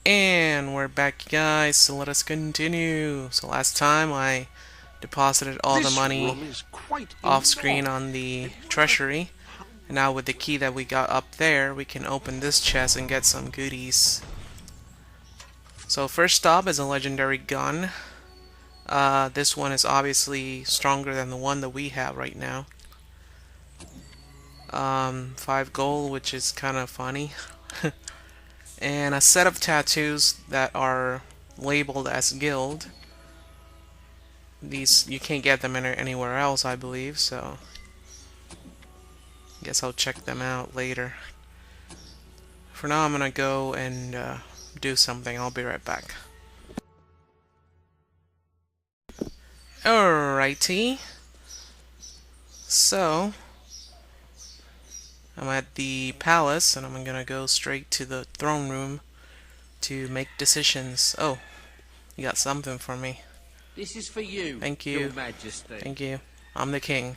And we're back, guys, so let us continue. So last time I deposited all the money off screen on the treasury, and now with the key that we got up there, we can open this chest and get some goodies. So first stop is a legendary gun. This one is obviously stronger than the one that we have right now. 5 gold, which is kind of funny. And a set of tattoos that are labeled as guild. These, you can't get them anywhere else, I believe, so guess I'll check them out later. For now, I'm gonna go and do something. I'll be right back. Alrighty. So I'm at the palace, and I'm gonna go straight to the throne room to make decisions. Oh, you got something for me. This is for you, Thank you. Your Majesty. Thank you. I'm the king.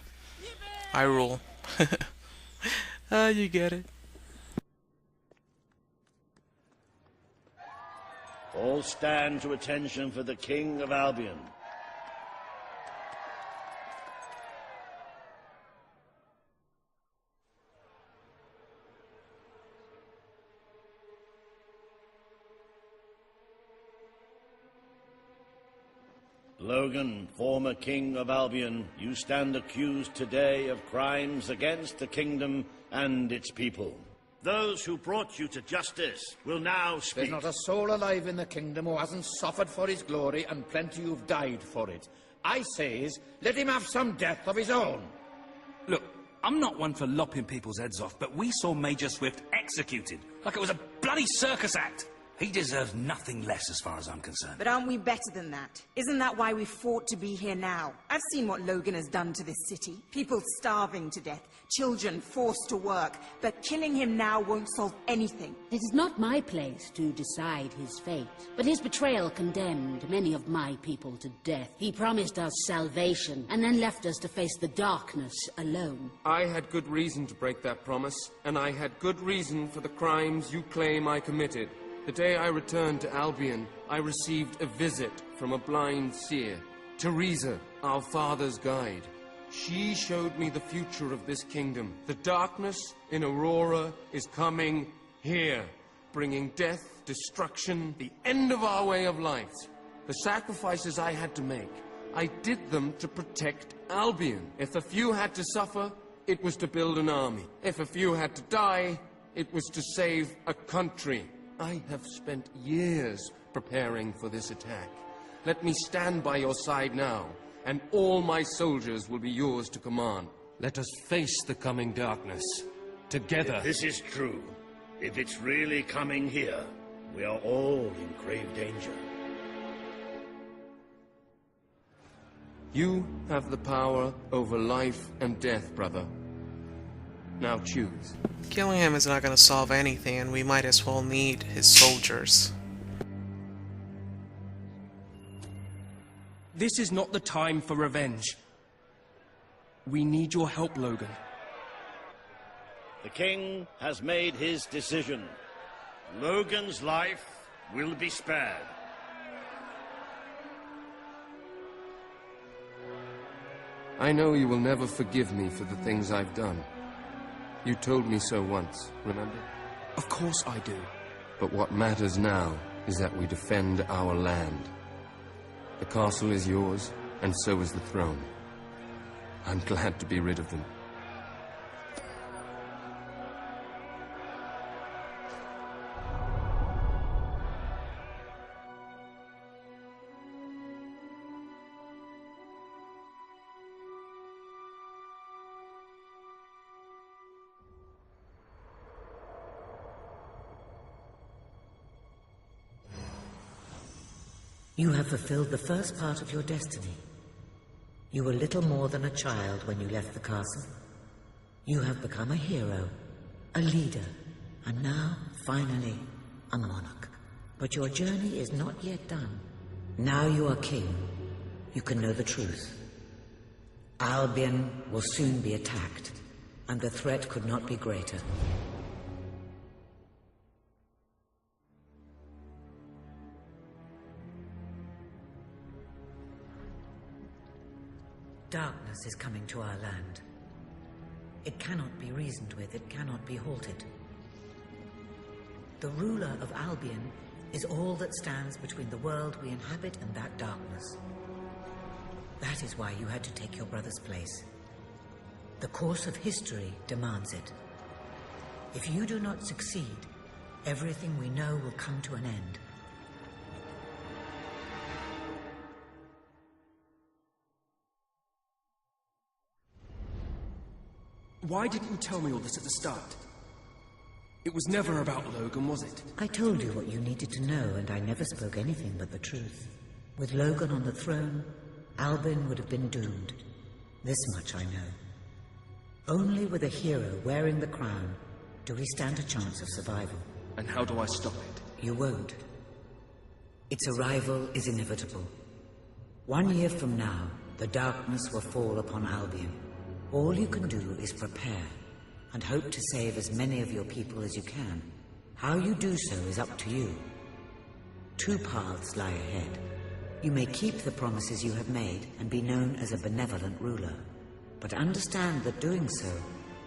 I rule. Ah, you get it. All stand to attention for the King of Albion. Logan, former King of Albion, you stand accused today of crimes against the kingdom and its people. Those who brought you to justice will now speak. There's not a soul alive in the kingdom who hasn't suffered for his glory, and plenty who've died for it. I says, let him have some death of his own. Look, I'm not one for lopping people's heads off, but we saw Major Swift executed like it was a bloody circus act. He deserves nothing less as far as I'm concerned. But aren't we better than that? Isn't that why we fought to be here now? I've seen what Logan has done to this city. People starving to death, children forced to work. But killing him now won't solve anything. It is not my place to decide his fate, but his betrayal condemned many of my people to death. He promised us salvation, and then left us to face the darkness alone. I had good reason to break that promise, and I had good reason for the crimes you claim I committed. The day I returned to Albion, I received a visit from a blind seer, Teresa, our father's guide. She showed me the future of this kingdom. The darkness in Aurora is coming here, bringing death, destruction, the end of our way of life. The sacrifices I had to make, I did them to protect Albion. If a few had to suffer, it was to build an army. If a few had to die, it was to save a country. I have spent years preparing for this attack. Let me stand by your side now, and all my soldiers will be yours to command. Let us face the coming darkness, together. If this is true, if it's really coming here, we are all in grave danger. You have the power over life and death, brother. Now choose. Killing him is not going to solve anything, and we might as well need his soldiers. This is not the time for revenge. We need your help, Logan. The king has made his decision. Logan's life will be spared. I know you will never forgive me for the things I've done. You told me so once, remember? Of course I do. But what matters now is that we defend our land. The castle is yours, and so is the throne. I'm glad to be rid of them. You have fulfilled the first part of your destiny. You were little more than a child when you left the castle. You have become a hero, a leader, and now, finally, a monarch. But your journey is not yet done. Now you are king. You can know the truth. Albion will soon be attacked, and the threat could not be greater. Darkness is coming to our land. It cannot be reasoned with, it cannot be halted. The ruler of Albion is all that stands between the world we inhabit and that darkness. That is why you had to take your brother's place. The course of history demands it. If you do not succeed, everything we know will come to an end. Why didn't you tell me all this at the start? It was never about Logan, was it? I told you what you needed to know, and I never spoke anything but the truth. With Logan on the throne, Albion would have been doomed. This much I know. Only with a hero wearing the crown do we stand a chance of survival. And how do I stop it? You won't. Its arrival is inevitable. 1 year from now, the darkness will fall upon Albion. All you can do is prepare, and hope to save as many of your people as you can. How you do so is up to you. 2 paths lie ahead. You may keep the promises you have made and be known as a benevolent ruler. But understand that doing so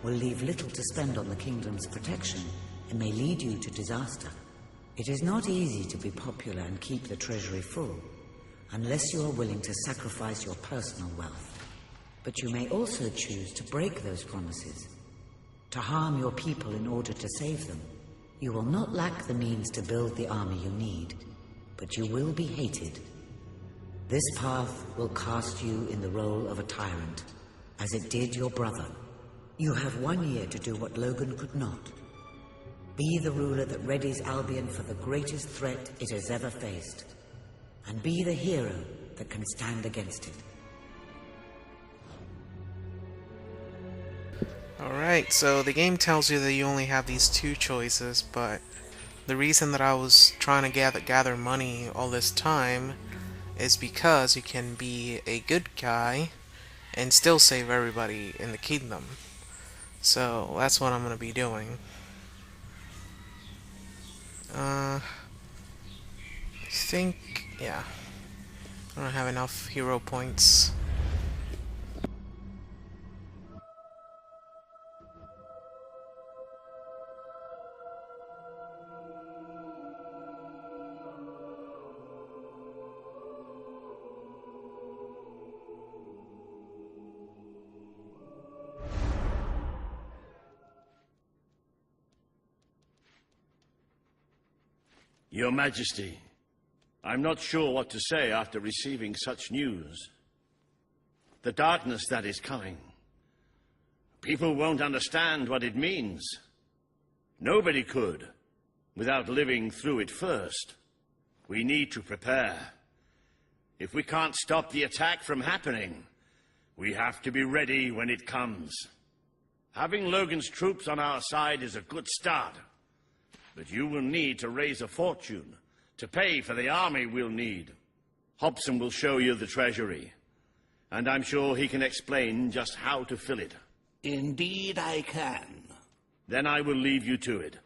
will leave little to spend on the kingdom's protection and may lead you to disaster. It is not easy to be popular and keep the treasury full, unless you are willing to sacrifice your personal wealth. But you may also choose to break those promises, to harm your people in order to save them. You will not lack the means to build the army you need, but you will be hated. This path will cast you in the role of a tyrant, as it did your brother. You have 1 year to do what Logan could not. Be the ruler that readies Albion for the greatest threat it has ever faced, and be the hero that can stand against it. Alright, so the game tells you that you only have these 2 choices, but the reason that I was trying to gather money all this time is because you can be a good guy and still save everybody in the kingdom. So that's what I'm going to be doing. I think, yeah, I don't have enough hero points. Your Majesty, I'm not sure what to say after receiving such news. The darkness that is coming. People won't understand what it means. Nobody could, without living through it first. We need to prepare. If we can't stop the attack from happening, we have to be ready when it comes. Having Logan's troops on our side is a good start. But you will need to raise a fortune to pay for the army we'll need. Hobson will show you the treasury, and I'm sure he can explain just how to fill it. Indeed I can. Then I will leave you to it.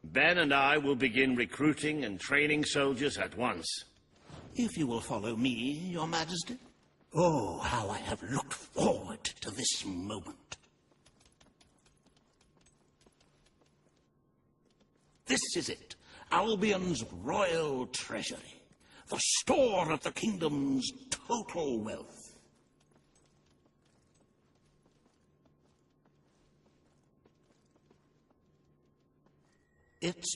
Ben and I will begin recruiting and training soldiers at once. If you will follow me, Your Majesty. Oh, how I have looked forward to this moment. This is it, Albion's royal treasury, the store of the kingdom's total wealth. It's,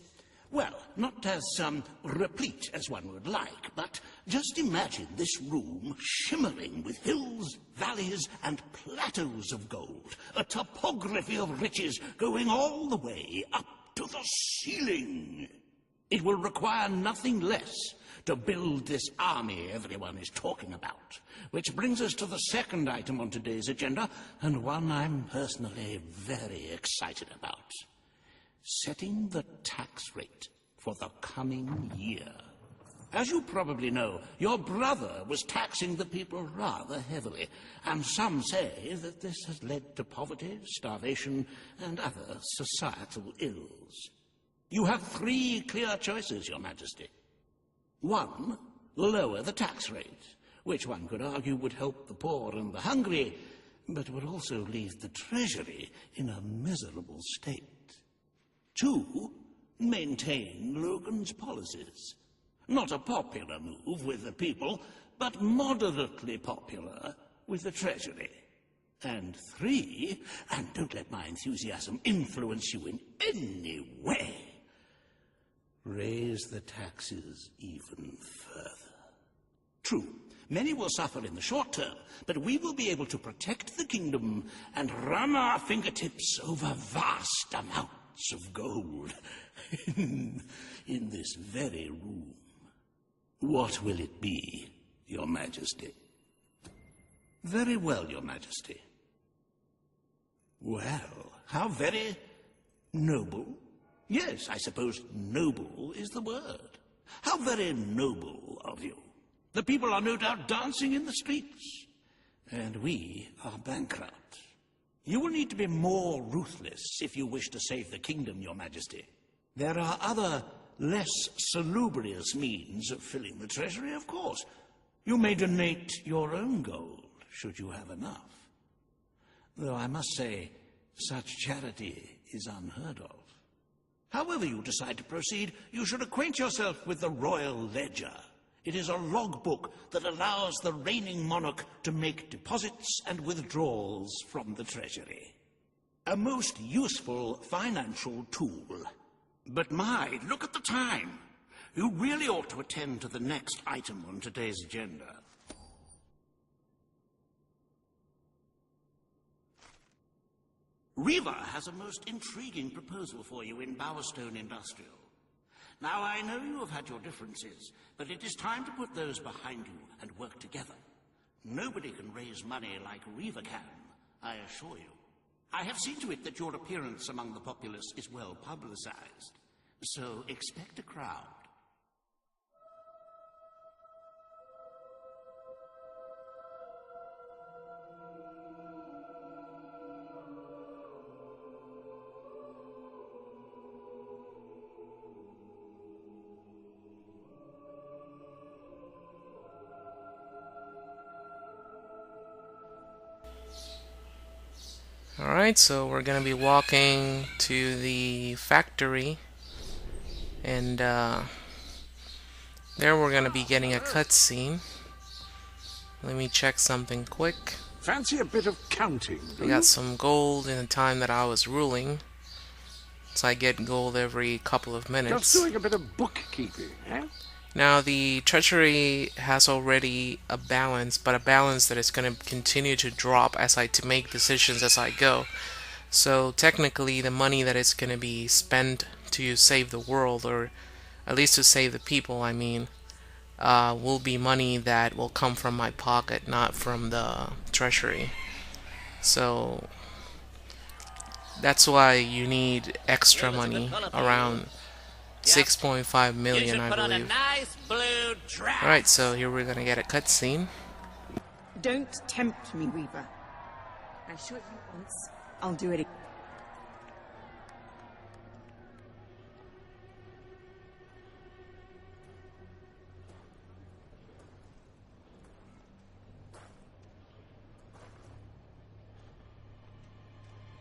well, not as replete as one would like, but just imagine this room shimmering with hills, valleys, and plateaus of gold, a topography of riches going all the way up to the ceiling. It will require nothing less to build this army everyone is talking about. Which brings us to the second item on today's agenda, and one I'm personally very excited about. Setting the tax rate for the coming year. As you probably know, your brother was taxing the people rather heavily, and some say that this has led to poverty, starvation, and other societal ills. You have 3 clear choices, Your Majesty. 1, lower the tax rate, which one could argue would help the poor and the hungry, but would also leave the treasury in a miserable state. 2, maintain Logan's policies. Not a popular move with the people, but moderately popular with the treasury. And 3, and don't let my enthusiasm influence you in any way, raise the taxes even further. True, many will suffer in the short term, but we will be able to protect the kingdom and run our fingertips over vast amounts of gold in this very room. What will it be, Your Majesty? Very well, Your Majesty. Well, how very noble. Yes, I suppose noble is the word. How very noble of you. The people are no doubt dancing in the streets, and we are bankrupt. You will need to be more ruthless if you wish to save the kingdom, Your Majesty. There are other, less salubrious means of filling the treasury, of course. You may donate your own gold, should you have enough. Though I must say, such charity is unheard of. However you decide to proceed, you should acquaint yourself with the royal ledger. It is a logbook that allows the reigning monarch to make deposits and withdrawals from the treasury. A most useful financial tool. But my, look at the time. You really ought to attend to the next item on today's agenda. Riva has a most intriguing proposal for you in Bowerstone Industrial. Now, I know you have had your differences, but it is time to put those behind you and work together. Nobody can raise money like Riva can, I assure you. I have seen to it that your appearance among the populace is well publicized, so expect a crowd. Alright, so we're gonna be walking to the factory, and there we're gonna be getting a cutscene. Let me check something quick. Fancy a bit of counting, I got some gold in the time that I was ruling, so I get gold every couple of minutes. Just doing a bit of bookkeeping, eh? Now the treasury has already a balance, but a balance that is going to continue to drop as I make decisions as I go. So technically the money that is going to be spent to save the world, or at least to save the people, I mean, will be money that will come from my pocket, not from the treasury. So that's why you need extra money, around 6.5 million, I believe. Alright, so here we're gonna get a cutscene. Don't tempt me, Weaver. I shot you once. I'll do it again.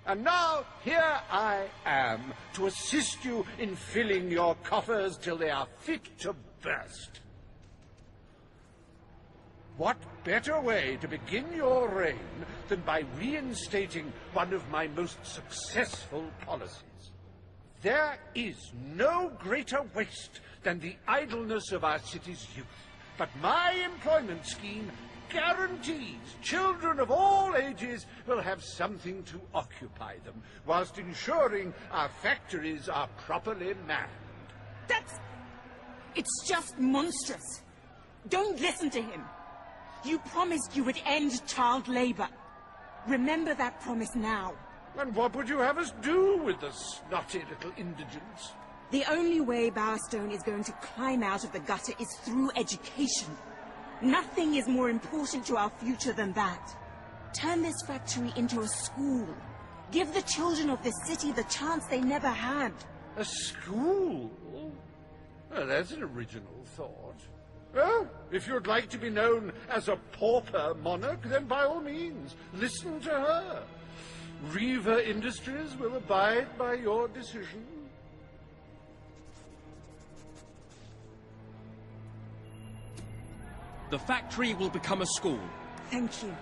And now, here I am, to assist you in filling your coffers till they are fit to burst. What better way to begin your reign than by reinstating one of my most successful policies? There is no greater waste than the idleness of our city's youth, but my employment scheme guarantees children of all ages will have something to occupy them, whilst ensuring our factories are properly manned. It's just monstrous. Don't listen to him. You promised you would end child labor. Remember that promise now. And what would you have us do with the snotty little indigents? The only way Bowerstone is going to climb out of the gutter is through education. Nothing is more important to our future than that. Turn this factory into a school. Give the children of this city the chance they never had. A school? Well, that's an original thought. Well, if you'd like to be known as a pauper monarch, then by all means, listen to her. Reaver Industries will abide by your decision. The factory will become a school. Thank you.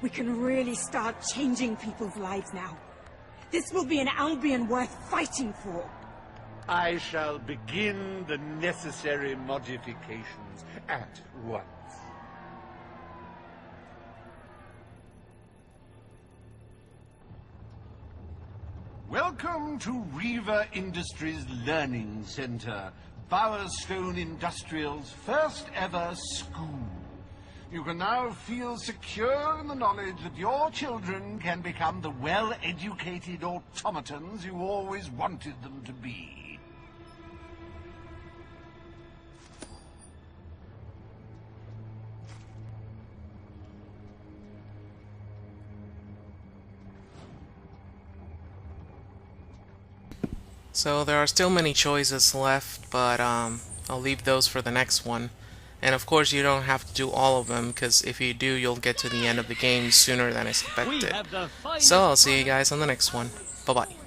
We can really start changing people's lives now. This will be an Albion worth fighting for. I shall begin the necessary modifications at once. Welcome to Reaver Industries Learning Center, Bowerstone Industrial's first ever school. You can now feel secure in the knowledge that your children can become the well-educated automatons you always wanted them to be. So there are still many choices left, but I'll leave those for the next one. And of course you don't have to do all of them, because if you do, you'll get to the end of the game sooner than expected. So I'll see you guys on the next one. Bye-bye.